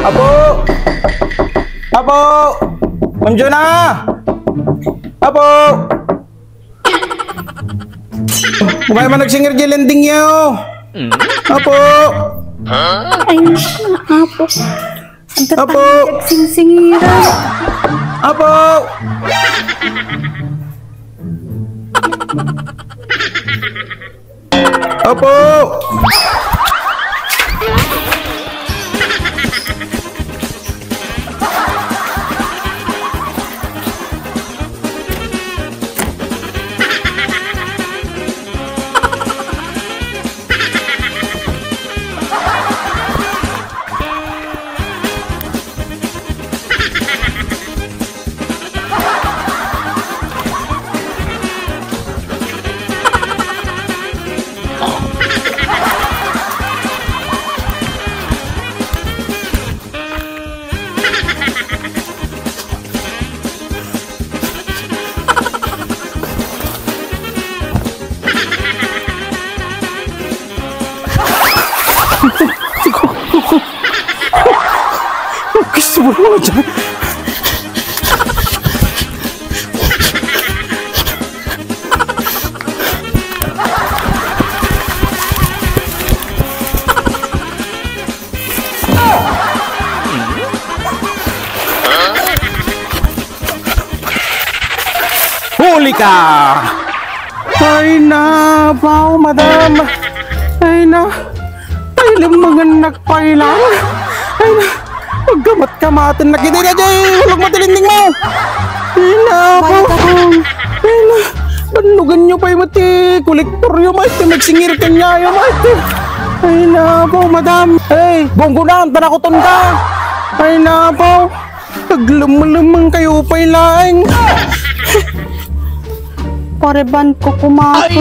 Apo! Apo! Ma'am Juna! Apo! Bukaya man nagsingir landing niyo! Apo! Ay, apo. Apo! Nagsinsingira. Apo! Apo! Gusto mo naman dyan? Huli ka! Ay na, pao, madam! Ay na, ay lumanganak pa ilan! Ay na, pagkamat-kamatan na kita na dyan! Huwag matilinding mo! Ay na, pao! Ay na, banugan nyo pa yung mati! Kolektor yung mati! Nagsingir ka niya yung mati! Ay na, pao, madam! Ay, bonggo na! Tanakuton ka! Ay na, pao! Paglumalamang kayo pa ilaing! Pareban ko kumakas.